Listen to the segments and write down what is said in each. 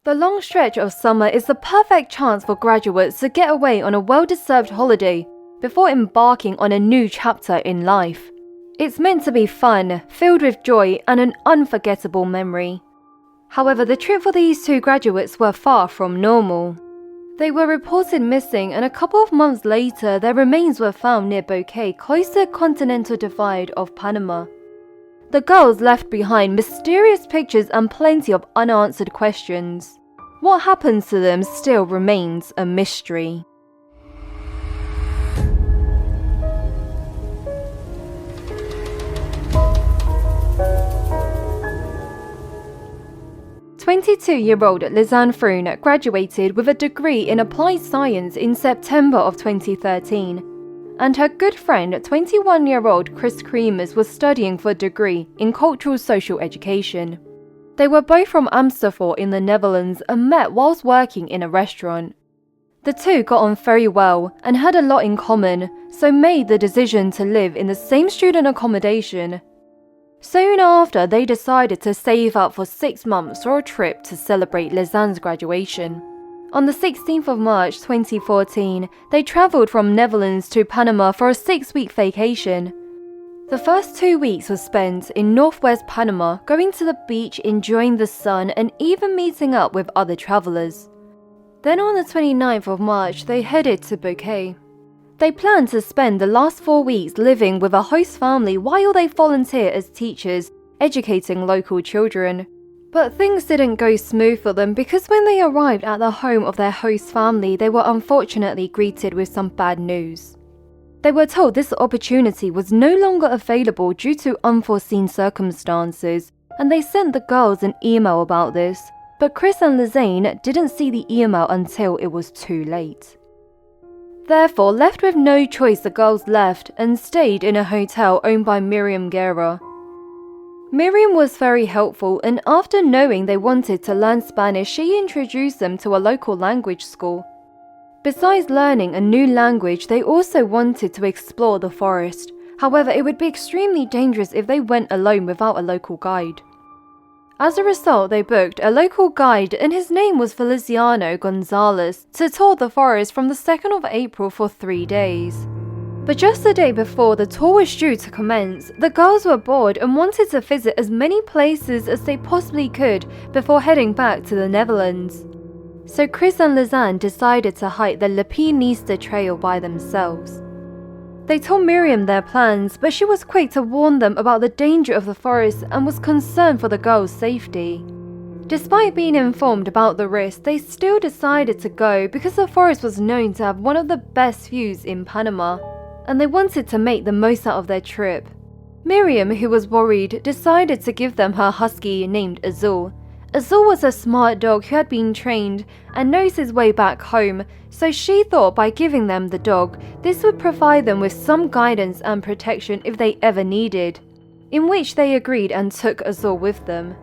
The long stretch of summer is the perfect chance for graduates to get away on a well-deserved holiday before embarking on a new chapter in life. It's meant to be fun, filled with joy and an unforgettable memory. However, the trip for these two graduates were far from normal. They were reported missing, and a couple of months later, their remains were found near Bouquet, close to the continental divide of Panama. The girls left behind mysterious pictures and plenty of unanswered questions. What happens to them still remains a mystery. "22-year-old Lisanne Froon graduated with a degree in applied science in September of 2013, and her good friend 21-year-old Kris Kremers was studying for a degree in cultural social education. They were both from Amsterdam in the Netherlands and met whilst working in a restaurant. The two got on very well and had a lot in common, so made the decision to live in the same student accommodation. Soon after, they decided to save up for 6 months for a trip to celebrate Lisanne's graduation. On the 16th of March 2014, they travelled from Netherlands to Panama for a 6-week vacation. The first 2 weeks were spent in northwest Panama, going to the beach, enjoying the sun, and even meeting up with other travellers. Then on the 29th of March, they headed to Bouquet. They planned to spend the last 4 weeks living with a host family while they volunteer as teachers, educating local children. But things didn't go smooth for them, because when they arrived at the home of their host family, they were unfortunately greeted with some bad news. They were told this opportunity was no longer available due to unforeseen circumstances, and they sent the girls an email about this, but Kris and Lisanne didn't see the email until it was too late. Therefore, left with no choice, the girls left and stayed in a hotel owned by Miriam Guerra. Miriam was very helpful, and after knowing they wanted to learn Spanish, she introduced them to a local language school. Besides learning a new language, they also wanted to explore the forest. However, it would be extremely dangerous if they went alone without a local guide. As a result, they booked a local guide, and his name was Feliciano Gonzalez, to tour the forest from the 2nd of April for 3 days. But just the day before the tour was due to commence, the girls were bored and wanted to visit as many places as they possibly could before heading back to the Netherlands. So Kris and Lisanne decided to hike the Pianista trail by themselves. They told Miriam their plans, but she was quick to warn them about the danger of the forest and was concerned for the girls' safety. Despite being informed about the risk, they still decided to go because the forest was known to have one of the best views in Panama, and they wanted to make the most out of their trip. Miriam, who was worried, decided to give them her husky named Azul. Azul was a smart dog who had been trained and knows his way back home, so she thought by giving them the dog, this would provide them with some guidance and protection if they ever needed, in which they agreed and took Azul with them.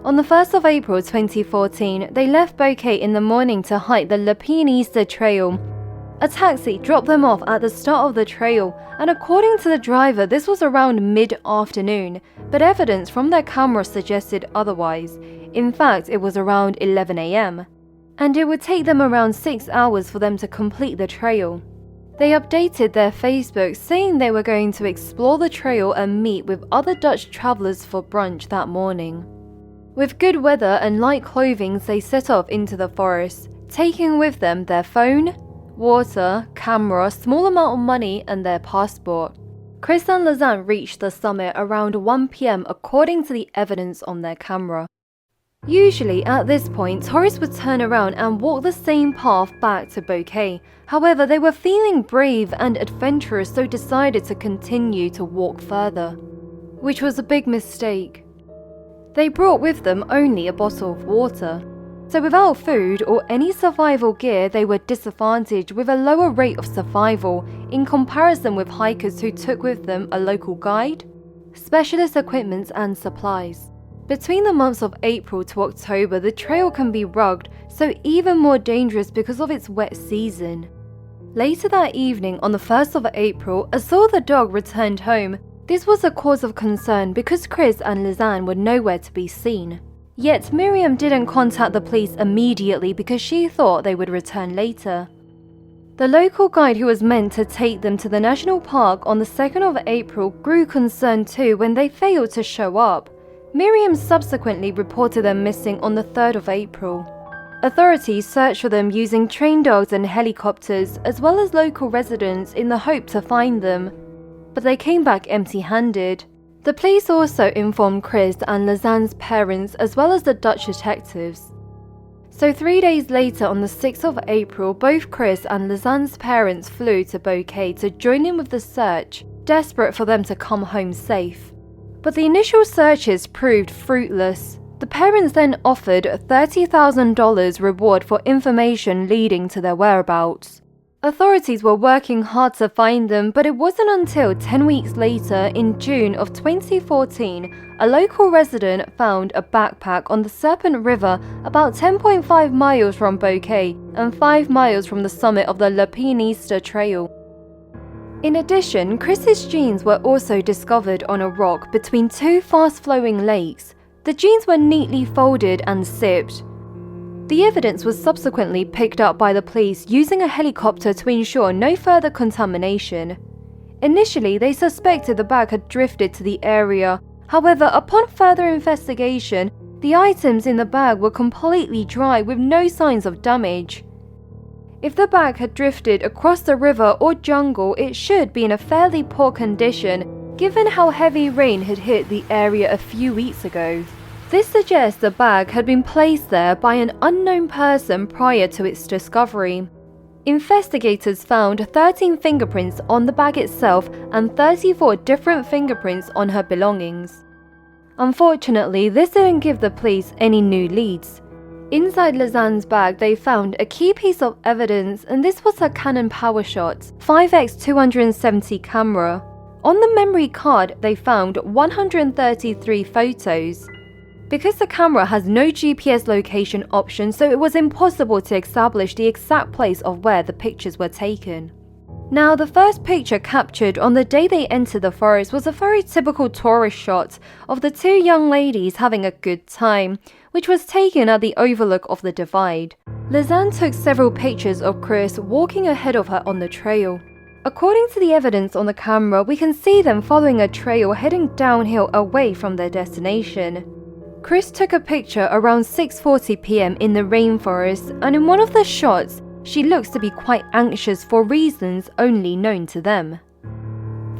On the 1st of April 2014, they left Bouquet in the morning to hike the Pianista trail. A taxi dropped them off at the start of the trail, and according to the driver, this was around mid-afternoon, but evidence from their camera suggested otherwise. In fact, it was around 11 AM, and it would take them around 6 hours for them to complete the trail. They updated their Facebook saying they were going to explore the trail and meet with other Dutch travelers for brunch that morning. With good weather and light clothing, they set off into the forest, taking with them their phone, water, camera, small amount of money, and their passport. Kris and Lisanne reached the summit around 1 PM according to the evidence on their camera. Usually at this point, tourists would turn around and walk the same path back to Bouquet. However, they were feeling brave and adventurous, so decided to continue to walk further, which was a big mistake. They brought with them only a bottle of water. So without food or any survival gear, they were disadvantaged with a lower rate of survival in comparison with hikers who took with them a local guide, specialist equipment and supplies. Between the months of April to October, the trail can be rugged, so even more dangerous because of its wet season. Later that evening, on the 1st of April, Azul the dog returned home. This was a cause of concern because Kris and Lisanne were nowhere to be seen. Yet Miriam didn't contact the police immediately because she thought they would return later. The local guide who was meant to take them to the national park on the 2nd of April grew concerned too when they failed to show up. Miriam subsequently reported them missing on the 3rd of April. Authorities searched for them using trained dogs and helicopters, as well as local residents, in the hope to find them, but they came back empty-handed. The police also informed Kris and Lisanne's parents, as well as the Dutch detectives. So 3 days later, on the 6th of April, both Kris and Lisanne's parents flew to Bouquet to join in with the search, desperate for them to come home safe. But the initial searches proved fruitless. The parents then offered a $30,000 reward for information leading to their whereabouts. Authorities were working hard to find them, but it wasn't until 10 weeks later, in June of 2014, a local resident found a backpack on the Serpent River about 10.5 miles from Bouquet and 5 miles from the summit of the La Pianista Trail. In addition, Kris's jeans were also discovered on a rock between two fast-flowing lakes. The jeans were neatly folded and zipped. The evidence was subsequently picked up by the police using a helicopter to ensure no further contamination. Initially, they suspected the bag had drifted to the area. However, upon further investigation, the items in the bag were completely dry with no signs of damage. If the bag had drifted across the river or jungle, it should be in a fairly poor condition, given how heavy rain had hit the area a few weeks ago. This suggests the bag had been placed there by an unknown person prior to its discovery. Investigators found 13 fingerprints on the bag itself and 34 different fingerprints on her belongings. Unfortunately, this didn't give the police any new leads. Inside Lisanne's bag, they found a key piece of evidence, and this was her Canon PowerShot 5x270 camera. On the memory card, they found 133 photos. Because the camera has no GPS location option, so it was impossible to establish the exact place of where the pictures were taken. Now, the first picture captured on the day they entered the forest was a very typical tourist shot of the two young ladies having a good time, which was taken at the overlook of the divide. Lisanne took several pictures of Kris walking ahead of her on the trail. According to the evidence on the camera, we can see them following a trail heading downhill away from their destination. Kris took a picture around 6:40 p.m. in the rainforest, and in one of the shots, she looks to be quite anxious for reasons only known to them.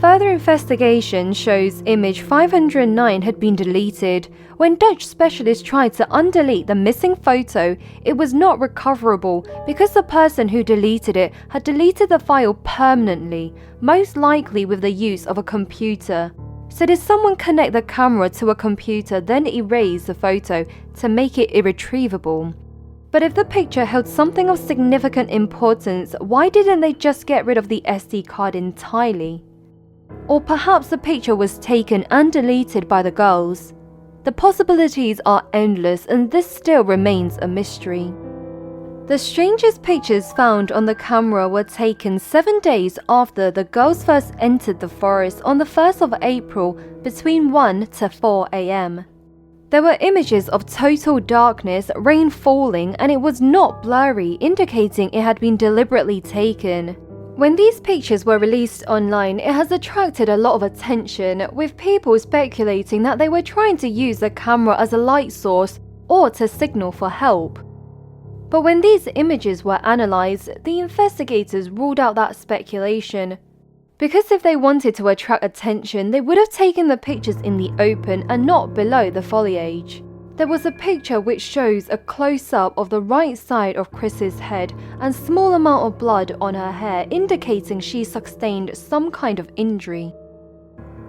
Further investigation shows image 509 had been deleted. When Dutch specialists tried to undelete the missing photo, it was not recoverable because the person who deleted it had deleted the file permanently, most likely with the use of a computer. So did someone connect the camera to a computer, then erase the photo to make it irretrievable? But if the picture held something of significant importance, why didn't they just get rid of the SD card entirely? Or perhaps the picture was taken and deleted by the girls. The possibilities are endless, and this still remains a mystery. The strangest pictures found on the camera were taken 7 days after the girls first entered the forest on the 1st of April between 1 to 4 a.m. There were images of total darkness, rain falling, and it was not blurry, indicating it had been deliberately taken. When these pictures were released online, it has attracted a lot of attention, with people speculating that they were trying to use the camera as a light source or to signal for help. But when these images were analysed, the investigators ruled out that speculation. Because if they wanted to attract attention, they would have taken the pictures in the open and not below the foliage. There was a picture which shows a close-up of the right side of Kris's head and small amount of blood on her hair, indicating she sustained some kind of injury.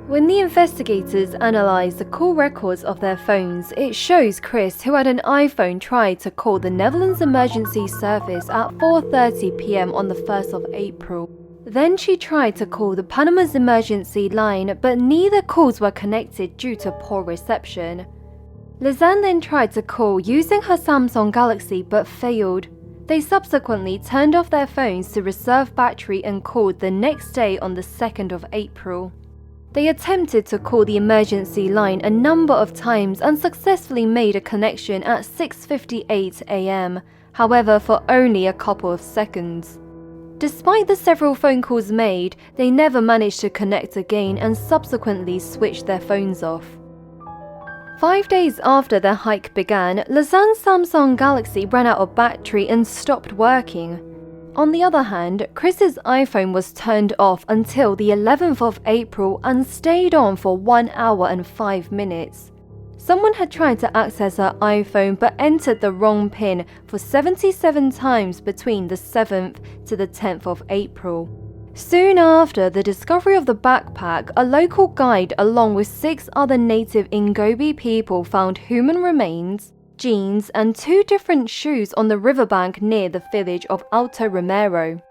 When the investigators analysed the call records of their phones, it shows Kris, who had an iPhone, tried to call the Netherlands Emergency Service at 4:30 p.m. on the 1st of April. Then she tried to call the Panama's emergency line, but neither calls were connected due to poor reception. Lisanne then tried to call using her Samsung Galaxy but failed. They subsequently turned off their phones to reserve battery and called the next day on the 2nd of April. They attempted to call the emergency line a number of times and successfully made a connection at 6:58 a.m., however for only a couple of seconds. Despite the several phone calls made, they never managed to connect again and subsequently switched their phones off. 5 days after their hike began, Lisanne's Samsung Galaxy ran out of battery and stopped working. On the other hand, Kris's iPhone was turned off until the 11th of April and stayed on for 1 hour and 5 minutes. Someone had tried to access her iPhone but entered the wrong PIN for 77 times between the 7th to the 10th of April. Soon after the discovery of the backpack, a local guide along with 6 other native Ngobi people found human remains, jeans, and 2 different shoes on the riverbank near the village of Alto Romero.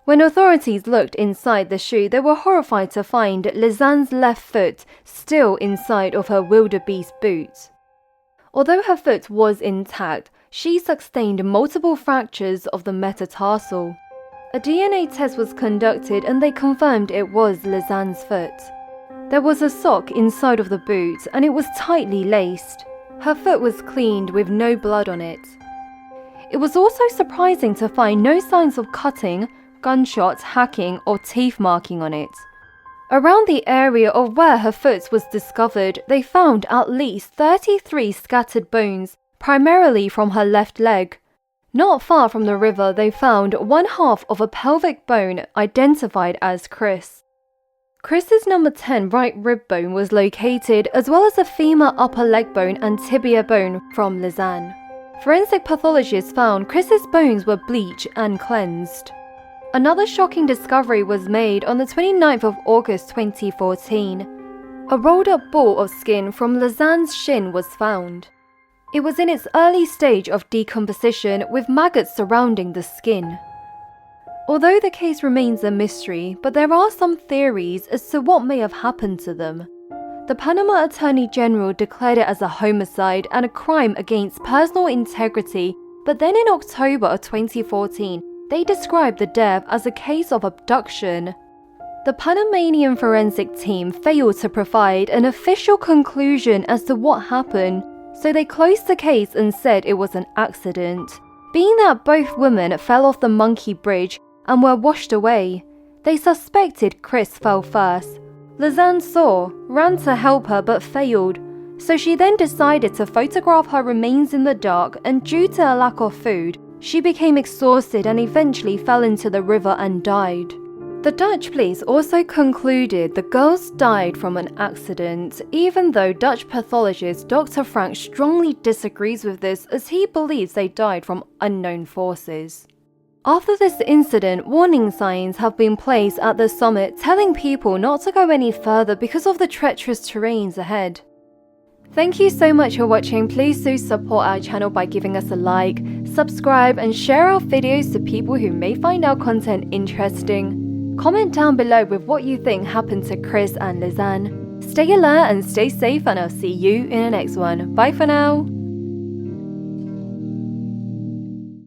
When authorities looked inside the shoe, they were horrified to find Lisanne's left foot still inside of her wildebeest boot. Although her foot was intact, she sustained multiple fractures of the metatarsal. A DNA test was conducted and they confirmed it was Lisanne's foot. There was a sock inside of the boot and it was tightly laced. Her foot was cleaned with no blood on it. It was also surprising to find no signs of cutting, gunshots, hacking, or teeth marking on it. Around the area of where her foot was discovered, they found at least 33 scattered bones, primarily from her left leg. Not far from the river, they found 1/2 of a pelvic bone identified as Kris. Kris's number 10 right rib bone was located, as well as a femur upper leg bone and tibia bone from Lisanne. Forensic pathologists found Kris's bones were bleached and cleansed. Another shocking discovery was made on the 29th of August 2014. A rolled up ball of skin from Lisanne's shin was found. It was in its early stage of decomposition with maggots surrounding the skin. Although the case remains a mystery, but there are some theories as to what may have happened to them. The Panama Attorney General declared it as a homicide and a crime against personal integrity, but then in October of 2014, they described the death as a case of abduction. The Panamanian forensic team failed to provide an official conclusion as to what happened, so they closed the case and said it was an accident. Being that both women fell off the monkey bridge and were washed away, they suspected Kris fell first. Lisanne saw, ran to help her but failed, so she then decided to photograph her remains in the dark, and due to a lack of food, she became exhausted and eventually fell into the river and died. The Dutch police also concluded the girls died from an accident, even though Dutch pathologist Dr. Frank strongly disagrees with this as he believes they died from unknown forces. After this incident, warning signs have been placed at the summit telling people not to go any further because of the treacherous terrains ahead. Thank you so much for watching. Please do support our channel by giving us a like, subscribe, and share our videos to people who may find our content interesting. Comment down below with what you think happened to Kris and Lisanne. Stay alert and stay safe, and I'll see you in the next one. Bye for now.